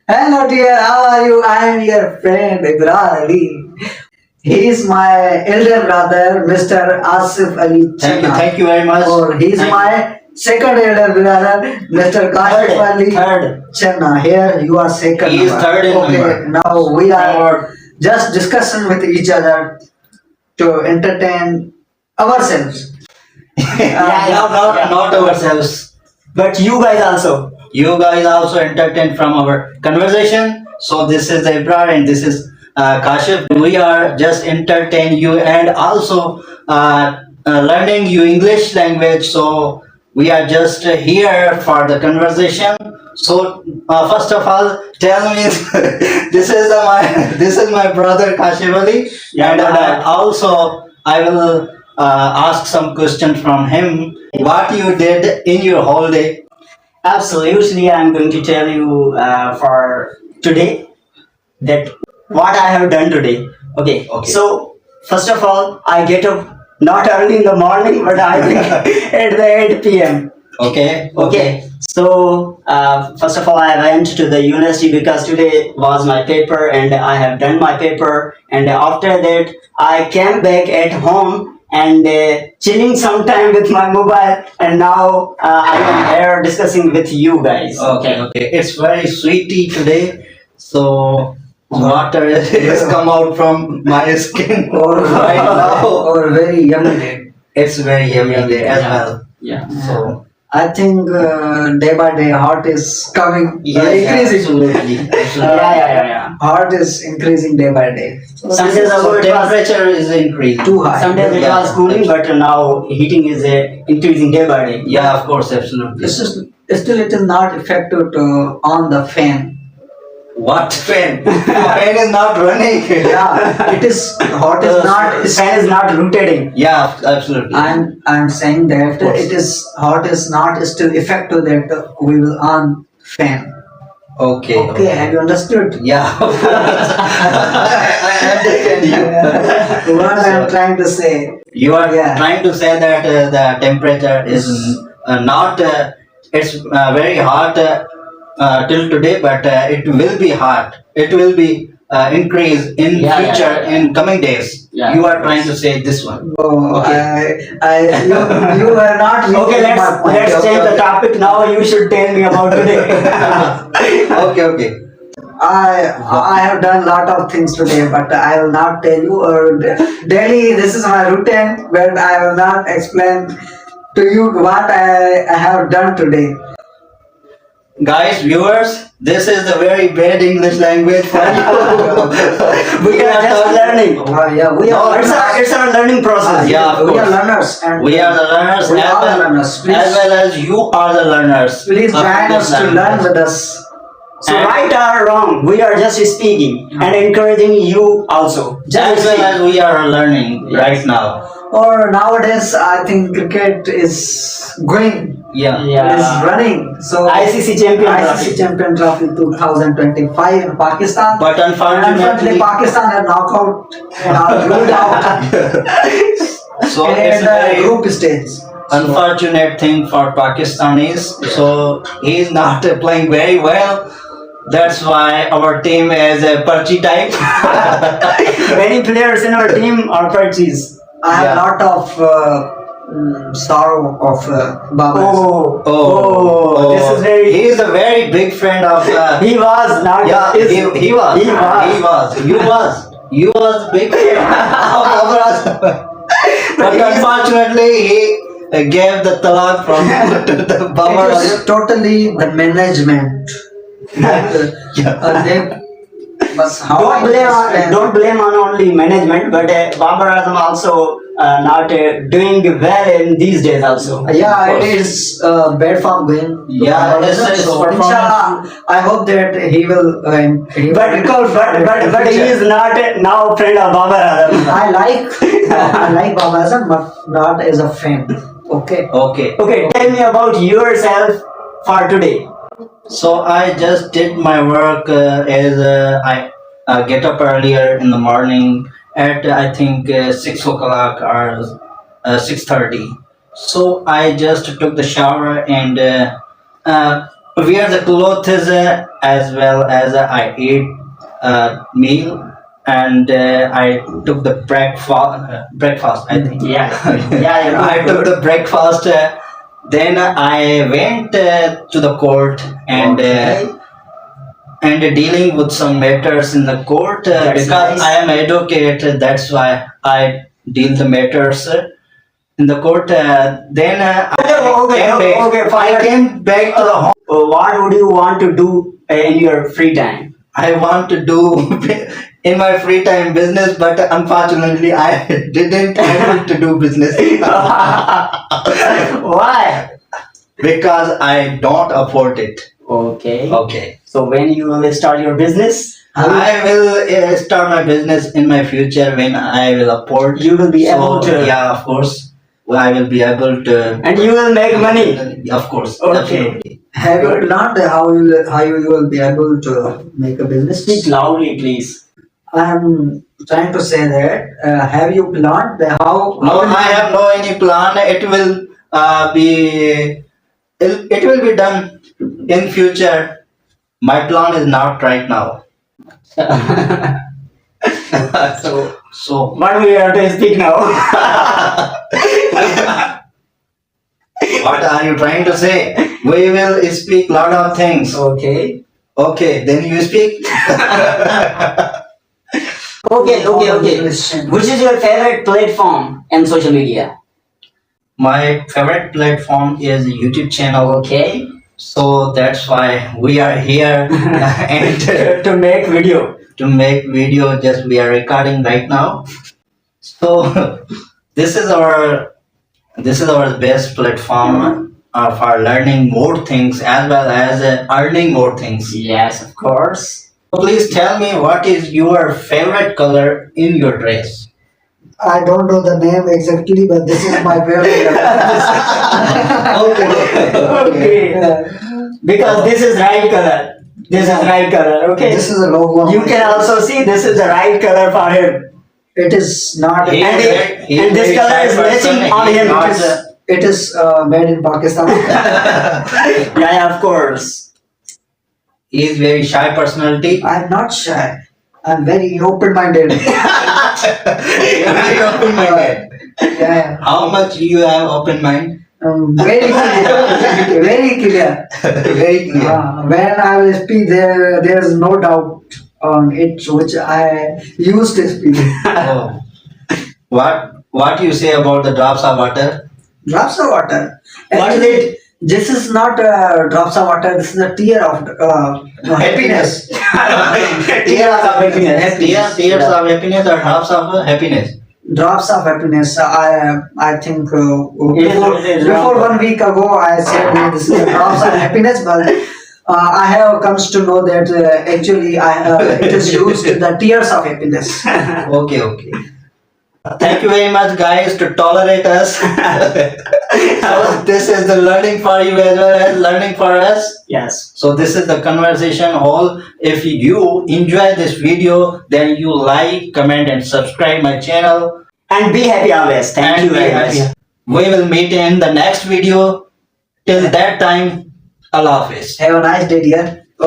Hello dear, how are you? I am your friend Ibrar Ali. He is my elder brother, Mr. Asif Ali Channa. Thank you very much. Or he is Thank my second elder brother, Mr. Kashif Ali Third. Channa. Here you are second. He is number. third in Okay, number. now we are Third. just discussing with each other to entertain ourselves. Not ourselves. But you guys also. You guys also entertain from our conversation. So this is Ibrar and this is Kashif. We are just entertain you and also learning you English language. So we are just here for the conversation. So first of all, tell me this is my brother Kashif Ali, Yeah, and no doubt. also I will ask some questions from him. What you did in your holiday? Absolutely, I'm going to tell you for today that what I have done today. Okay. Okay. So first of all, I get up not early in the morning, but I think at the 8 p.m. Okay. Okay. So first of all, I went to the university because today was my paper and I have done my paper. And after that, I came back at home and chilling some time with my mobile. And now I am here discussing with you guys. Okay. It's very sweety today, so water is come out from my skin Or right now. or very yummy day. It's very yummy day as Yeah. well. Yeah. So I think day by day heart is coming increasing. absolutely. Yeah. Heart is increasing day by day. Some days So ago it was temperature is increasing. Too high. some days it Yeah. was cooling, but now heating is increasing day by day. Yeah, of course, absolutely. This is still it is not effective to on the fan. What fan? Fan is not running. Yeah, it is hot is not. Fan is not rotating. Yeah, absolutely. I'm saying that course. it is hot is not still effective that we will on fan. Okay. Okay, have you understood? Yeah. I understand you. What I'm trying to say. You are Yeah. trying to say that the temperature is not it's very hot till today, but it will be hot. It will be increase in future in coming days. Yeah. You are trying to say this one. Oh, Okay. you are not. Okay, getting my let's point. let's Okay, change the okay. topic now. You should tell me about today. Okay. I have done lot of things today, but I will not tell you. Or daily, this is my routine, but I will not explain to you what I have done today. Guys, viewers, this is the very bad English language for you. We are just learning. Yeah, we are It's our learning process. Yeah, of we are course. learners, and We are the learners, We as are the well, learners. Please- as well as you are the learners. please of join English us to language. learn with us. So right or wrong, we are just speaking and encouraging you also. As Just well speak. as we are learning Yes. right now. Or nowadays, I think cricket is going, Yeah. is running. So ICC champion ICC trophy. Champion Trophy 2025 in Pakistan. But And unfortunately, unfortunately, Pakistan had knockout ruled out so in it's a the very group stage. unfortunate thing for Pakistanis. So he's not playing very well. That's why our team is a Parchi type. Many players in our team are purchased. I have Yeah. lot of sorrow of Baba. This is very. He is a very big friend of. He was not. Yeah, is- he was. He was. You was big fan of Abra's. But unfortunately, he gave the talak from the It Babar. is totally the management. They, but how Don't blame on only management, but Babar Azam also not doing well in these days also. Yeah, it is bad form going. Yeah, this is so performance. inshallah, I hope that he will. He will But he is not now friend of Babar Azam. I like Baba Azam, but not as a friend. Okay. Okay. Okay, tell me about yourself for today. So I just did my work as I get up earlier in the morning at I think 6 o'clock or 6:30. So I just took the shower and wear the clothes as well as I ate meal and I took the breakfast I think. Yeah. Yeah, I took the breakfast. Then I went to the court and Okay. dealing with some matters in the court That's because nice. I am advocate. That's why I deal the matters in the court. Then I came back to the home. What would you want to do in your free time? I want to do in my free time business, but unfortunately I didn't able to do business Why? because I don't afford it. Okay. Okay. So when you will start your business, I will start my business in my future when I will afford. you will be able to, Yeah, of course. I will be able to. and you will make money. Of course. Okay. Definitely. Have you learned how you will be able to make a business? Speak loudly, please. I'm trying to say that. Have you learned how? No, I have no any plan. It will be. It will be done in future. My plan is not right now. So, So what we have to speak now? what are you trying to say? We will speak lot of things. Okay. Okay, then you speak. Okay. Which is your favorite platform in social media? My favorite platform is YouTube channel. Okay. So that's why we are here and To make video. to make video. Just we are recording right now. So this is our best platform for learning more things as well as earning more things. Yes, of course. Please tell me what is your favorite color in your dress? I don't know the name exactly, but this is my favorite. Okay. Because this is right color. This is right color. Okay. This is a logo. You can also see this is the right color for him. It is not. He And is it- very- he is and this very color shy is person. matching on He is him. not, It is made in Pakistan. Yeah, of course. he is very shy personality. I'm not shy. I'm very open-minded. Very open-minded. Yeah. How much you have open mind? Very clear. Very clear. Very clear. When I will speak, there's no doubt on it, which I used to speak. Oh. What you say about the drops of water? Drops of water. What is Actually, it? this is not drops of water. This is a tear of happiness. Tears of happiness. Tears of happiness or drops of happiness? Drops of happiness. I think It is before wrong. 1 week ago I said that this is a drops of happiness, but I have comes to know that actually it is used the tears of happiness. Okay. Thank you very much, guys, to tolerate us. So this is the learning for you as well as learning for us. Yes. So this is the conversation hall. If you enjoy this video, then you like, comment, and subscribe my channel. And be happy always. Thank And you very be much. happy. We will meet in the next video. Till that time, Allah Hafiz. Have a nice day, dear.